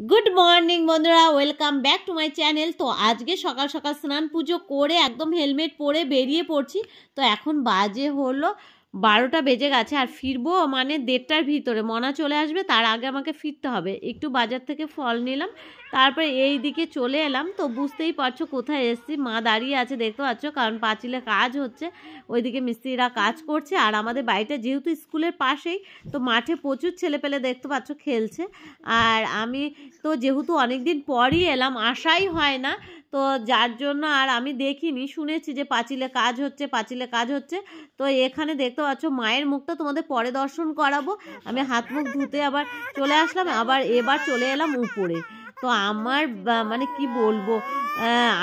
Good morning बंधुरा welcome back to my channel. तो आज के सकाल सकाल स्नान पुजो करे एकदम हेलमेट परे बेरिए पड़ছি। तो এখন বাজে হলো 12টা বেজে গেছে আর ফিরবো মানে 1:30টার ভিতরে। মনা চলে আসবে, তার আগে আমাকে ফিরতে হবে। একটু বাজার থেকে ফল নিলাম, তারপরে এই দিকে চলে এলাম। তো বুঝতেই পারছো কোথায় এসেছি। মা দাঁড়িয়ে আছে দেখতে পাচ্ছ, কারণ পাঁচিলে কাজ হচ্ছে, ওইদিকে মিস্ত্রিরা কাজ করছে। আর আমাদের বাড়িটা যেহেতু স্কুলের পাশেই, তো মাঠে প্রচুর ছেলেপেলে দেখতে পাচ্ছ খেলছে। আর আমি তো যেহেতু অনেকদিন পরই এলাম, আসাই হয় না, তো যার জন্য আর আমি দেখিনি। শুনেছি যে পাঁচিলে কাজ হচ্ছে। তো এখানে দেখতে পাচ্ছ মায়ের মুখটা তোমাদের পরে দর্শন করাবো। আমি হাত মুখ ধুতে আবার চলে আসলাম, আবার এবার চলে এলাম উপরে। তো আমার মানে কি বলবো,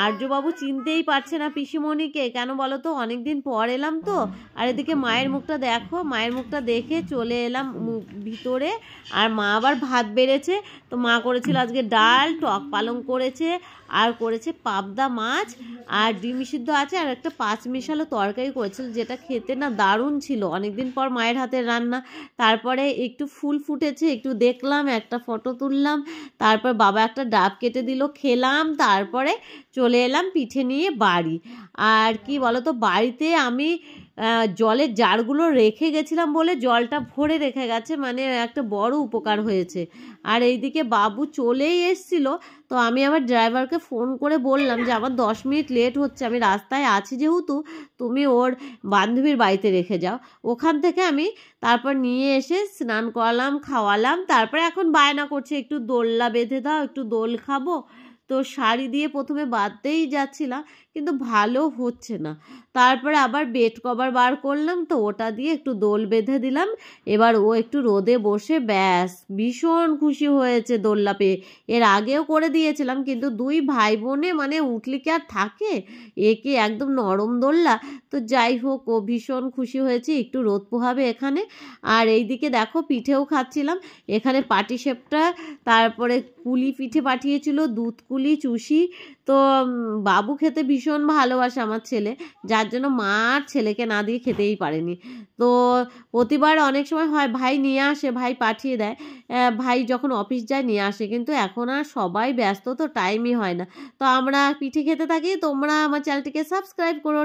আর্যবাবু চিনতেই পারছে না পিসিমণিকে। কেন বলো তো, অনেকদিন পর এলাম তো। আর এদিকে মায়ের মুখটা দেখো, মায়ের মুখটা দেখে চলে এলাম ভিতরে। আর মা আবার ভাত বেড়েছে। তো মা করেছিল আজকে ডাল, টক পালং করেছে, আর করেছে পাবদা মাছ, আর ডিম সিদ্ধ আছে, আর একটা 5 মিশালো তরকারি করেছিল, যেটা খেতে না দারুণ ছিল। অনেকদিন পর মায়ের হাতের রান্না। তারপরে একটু ফুল ফুটেছে, একটু দেখলাম, একটা ফটো তুললাম। তারপর বাবা একটা ডাব কেটে দিল, খেলাম। তারপরে চলে এলাম পিঠে নিয়ে বাড়ি। আর কি বলো তো, বাড়িতে আমি জলের জারগুলো রেখে গেছিলাম বলে জলটা ভরে রেখে গেছে, মানে একটা বড় উপকার হয়েছে। আর এইদিকে বাবু চলেই এসছিল। তো আমি আবার ড্রাইভারকে ফোন করে বললাম যে আমার 10 মিনিট লেট হচ্ছে, আমি রাস্তায় আছি, যেহেতু তুমি ওর বান্ধবীর বাড়িতে রেখে যাও। ওখান থেকে আমি তারপর নিয়ে এসে স্নান করালাম, খাওয়ালাম। তারপরে এখন বায়না করছে একটু দোলনা বেঁধে দাও, একটু দোল খাবো। তো শাড়ি দিয়ে প্রথমে বাঁধতেই যাচ্ছিলাম, কিন্তু ভালো হচ্ছে না। তারপরে আবার বেড কভার বার করলাম, তো ওটা দিয়ে একটু দোল বেঁধে দিলাম। এবার ও একটু রোদে বসে ব্যাস ভীষণ খুশি হয়েছে দোলনা পেয়ে। এর আগেও করে দিয়েছিলাম, কিন্তু 2 ভাই বোনে মানে উঠলি কি আর থাকে, একে একদম নরম দোলনা। তো যাই হোক, ও ভীষণ খুশি হয়েছে, একটু রোদ পোহাবে এখানে। আর এইদিকে দেখো পিঠেও খাচ্ছিলাম। এখানে পাটিসাপটা, তারপরে কুলি পিঠে পাঠিয়েছিল, দুধ কুলি, চুষি। তো বাবু খেতে ভীষণ ভালোবাসে আমার ছেলে, যার জন্য মা আর ছেলেকে না দিয়ে খেতেই পারেনি। তো প্রতিবার অনেক সময় হয় ভাই নিয়ে আসে, ভাই পাঠিয়ে দেয়, ভাই যখন অফিস যায় নিয়ে আসে, কিন্তু এখন আর সবাই ব্যস্ত, তো টাইমই হয় না। তো আমরা পিঠে খেতে থাকি। তোমরা আমার চ্যানেলটিকে সাবস্ক্রাইব করো।